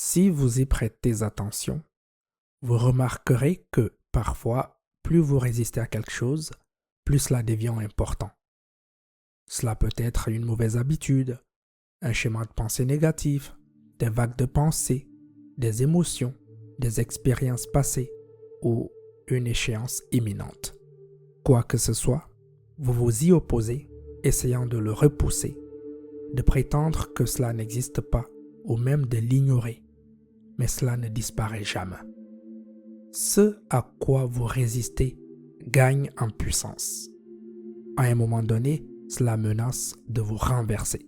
Si vous y prêtez attention, vous remarquerez que parfois, plus vous résistez à quelque chose, plus cela devient important. Cela peut être une mauvaise habitude, un schéma de pensée négatif, des vagues de pensée, des émotions, des expériences passées ou une échéance imminente. Quoi que ce soit, vous vous y opposez, essayant de le repousser, de prétendre que cela n'existe pas ou même de l'ignorer, mais cela ne disparaît jamais. Ce à quoi vous résistez gagne en puissance. À un moment donné, cela menace de vous renverser.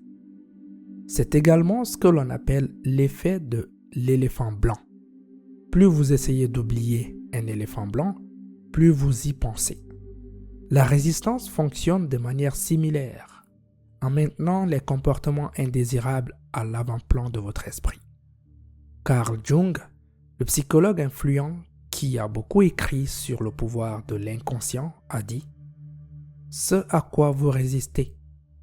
C'est également ce que l'on appelle l'effet de l'éléphant blanc. Plus vous essayez d'oublier un éléphant blanc, plus vous y pensez. La résistance fonctionne de manière similaire, en maintenant les comportements indésirables à l'avant-plan de votre esprit. Carl Jung, le psychologue influent qui a beaucoup écrit sur le pouvoir de l'inconscient, a dit « Ce à quoi vous résistez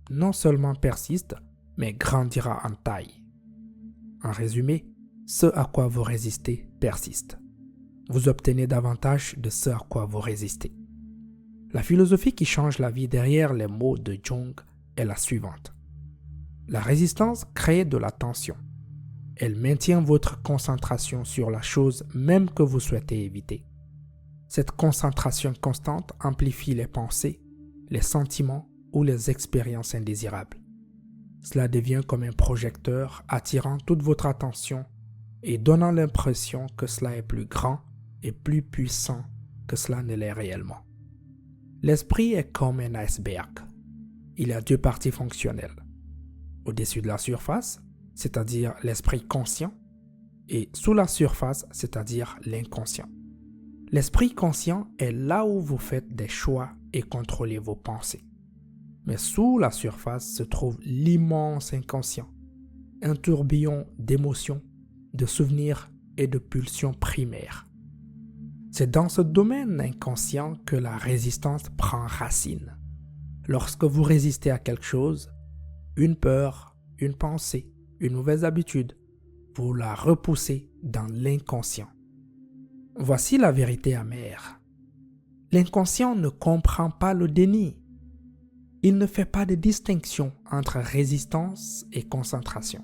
non seulement persiste, mais grandira en taille. » En résumé, ce à quoi vous résistez persiste. Vous obtenez davantage de ce à quoi vous résistez. La philosophie qui change la vie derrière les mots de Jung est la suivante. La résistance crée de la tension. Elle maintient votre concentration sur la chose même que vous souhaitez éviter. Cette concentration constante amplifie les pensées, les sentiments ou les expériences indésirables. Cela devient comme un projecteur attirant toute votre attention et donnant l'impression que cela est plus grand et plus puissant que cela ne l'est réellement. L'esprit est comme un iceberg. Il a deux parties fonctionnelles. Au-dessus de la surface, c'est-à-dire l'esprit conscient, et sous la surface, c'est-à-dire l'inconscient. L'esprit conscient est là où vous faites des choix et contrôlez vos pensées. Mais sous la surface se trouve l'immense inconscient, un tourbillon d'émotions, de souvenirs et de pulsions primaires. C'est dans ce domaine inconscient que la résistance prend racine. Lorsque vous résistez à quelque chose, une peur, une pensée, une mauvaise habitude, vous la repoussez dans l'inconscient. Voici la vérité amère. L'inconscient ne comprend pas le déni. Il ne fait pas de distinction entre résistance et concentration.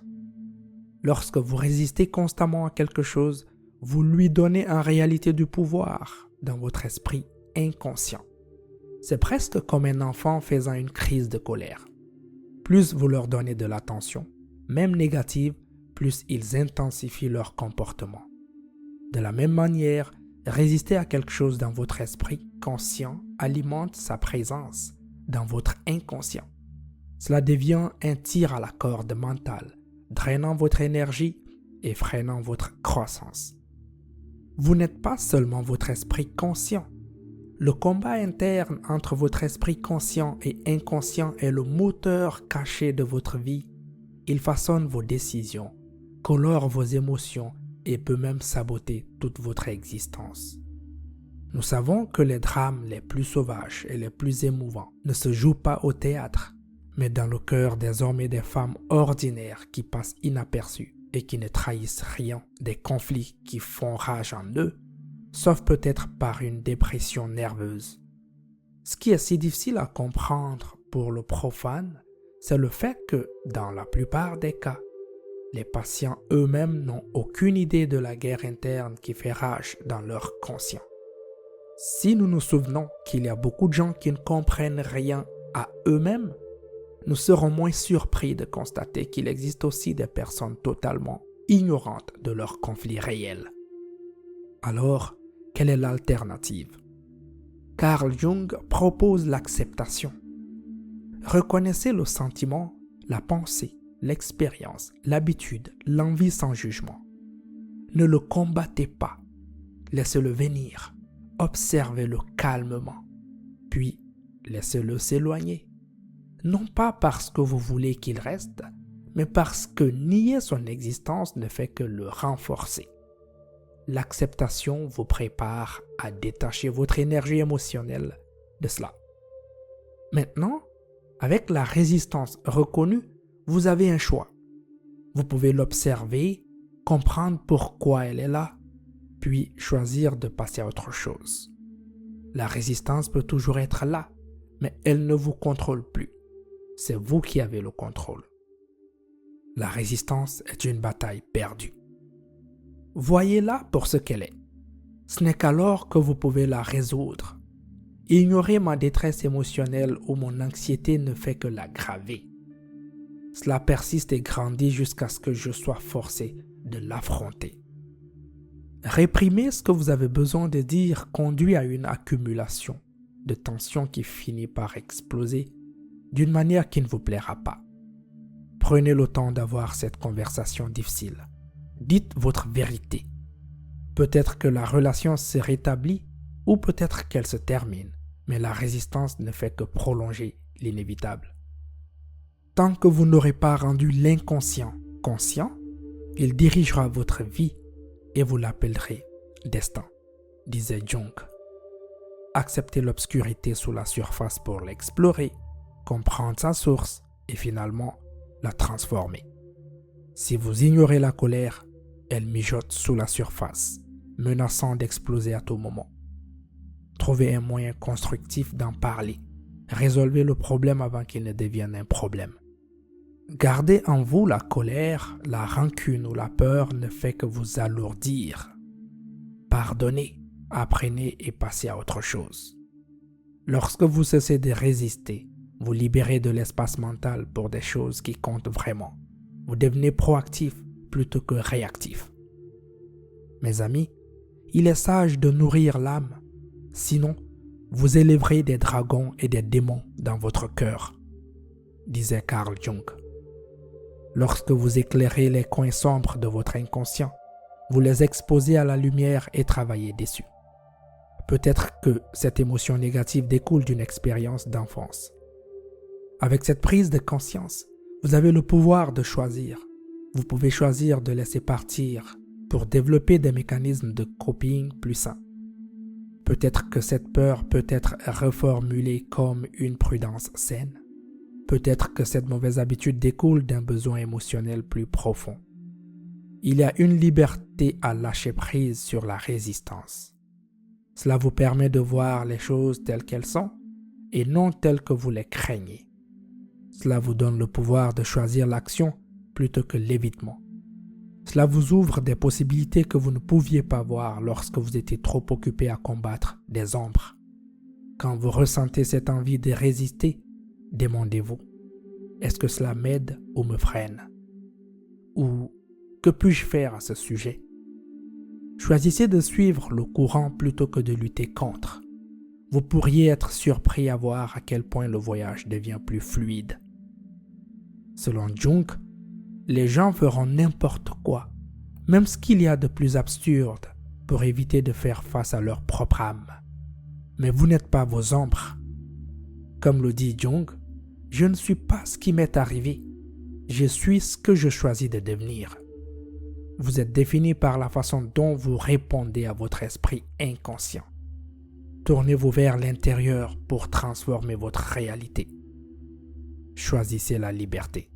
Lorsque vous résistez constamment à quelque chose, vous lui donnez en réalité du pouvoir dans votre esprit inconscient. C'est presque comme un enfant faisant une crise de colère. Plus vous leur donnez de l'attention, même négative, plus ils intensifient leur comportement. De la même manière, résister à quelque chose dans votre esprit conscient alimente sa présence dans votre inconscient. Cela devient un tir à la corde mentale, drainant votre énergie et freinant votre croissance. Vous n'êtes pas seulement votre esprit conscient. Le combat interne entre votre esprit conscient et inconscient est le moteur caché de votre vie. Il façonne vos décisions, colore vos émotions et peut même saboter toute votre existence. Nous savons que les drames les plus sauvages et les plus émouvants ne se jouent pas au théâtre, mais dans le cœur des hommes et des femmes ordinaires qui passent inaperçus et qui ne trahissent rien, des conflits qui font rage en eux, sauf peut-être par une dépression nerveuse. Ce qui est si difficile à comprendre pour le profane, c'est le fait que, dans la plupart des cas, les patients eux-mêmes n'ont aucune idée de la guerre interne qui fait rage dans leur conscient. Si nous nous souvenons qu'il y a beaucoup de gens qui ne comprennent rien à eux-mêmes, nous serons moins surpris de constater qu'il existe aussi des personnes totalement ignorantes de leurs conflits réels. Alors, quelle est l'alternative? Carl Jung propose l'acceptation. Reconnaissez le sentiment, la pensée, l'expérience, l'habitude, l'envie sans jugement. Ne le combattez pas. Laissez-le venir. Observez-le calmement. Puis, laissez-le s'éloigner. Non pas parce que vous voulez qu'il reste, mais parce que nier son existence ne fait que le renforcer. L'acceptation vous prépare à détacher votre énergie émotionnelle de cela. Maintenant, avec la résistance reconnue, vous avez un choix. Vous pouvez l'observer, comprendre pourquoi elle est là, puis choisir de passer à autre chose. La résistance peut toujours être là, mais elle ne vous contrôle plus. C'est vous qui avez le contrôle. La résistance est une bataille perdue. Voyez-la pour ce qu'elle est. Ce n'est qu'alors que vous pouvez la résoudre. Ignorer ma détresse émotionnelle ou mon anxiété ne fait que l'aggraver. Cela persiste et grandit jusqu'à ce que je sois forcé de l'affronter. Réprimer ce que vous avez besoin de dire conduit à une accumulation de tension qui finit par exploser d'une manière qui ne vous plaira pas. Prenez le temps d'avoir cette conversation difficile. Dites votre vérité. Peut-être que la relation se rétablit ou peut-être qu'elle se termine, mais la résistance ne fait que prolonger l'inévitable. Tant que vous n'aurez pas rendu l'inconscient conscient, il dirigera votre vie et vous l'appellerez destin, disait Jung. Accepter l'obscurité sous la surface pour l'explorer, comprendre sa source et finalement la transformer. Si vous ignorez la colère, elle mijote sous la surface, menaçant d'exploser à tout moment. Trouvez un moyen constructif d'en parler. Résolvez le problème avant qu'il ne devienne un problème. Garder en vous la colère, la rancune ou la peur ne fait que vous alourdir. Pardonnez, apprenez et passez à autre chose. Lorsque vous cessez de résister, vous libérez de l'espace mental pour des choses qui comptent vraiment. Vous devenez proactif plutôt que réactif. Mes amis, il est sage de nourrir l'âme. Sinon, vous élèverez des dragons et des démons dans votre cœur, disait Carl Jung. Lorsque vous éclairez les coins sombres de votre inconscient, vous les exposez à la lumière et travaillez dessus. Peut-être que cette émotion négative découle d'une expérience d'enfance. Avec cette prise de conscience, vous avez le pouvoir de choisir. Vous pouvez choisir de laisser partir pour développer des mécanismes de coping plus sains. Peut-être que cette peur peut être reformulée comme une prudence saine. Peut-être que cette mauvaise habitude découle d'un besoin émotionnel plus profond. Il y a une liberté à lâcher prise sur la résistance. Cela vous permet de voir les choses telles qu'elles sont et non telles que vous les craignez. Cela vous donne le pouvoir de choisir l'action plutôt que l'évitement. Cela vous ouvre des possibilités que vous ne pouviez pas voir lorsque vous étiez trop occupé à combattre des ombres. Quand vous ressentez cette envie de résister, demandez-vous, est-ce que cela m'aide ou me freine? Ou que puis-je faire à ce sujet? Choisissez de suivre le courant plutôt que de lutter contre. Vous pourriez être surpris à voir à quel point le voyage devient plus fluide. Selon Jung, les gens feront n'importe quoi, même ce qu'il y a de plus absurde, pour éviter de faire face à leur propre âme. Mais vous n'êtes pas vos ombres. Comme le dit Jung, je ne suis pas ce qui m'est arrivé, je suis ce que je choisis de devenir. Vous êtes défini par la façon dont vous répondez à votre esprit inconscient. Tournez-vous vers l'intérieur pour transformer votre réalité. Choisissez la liberté.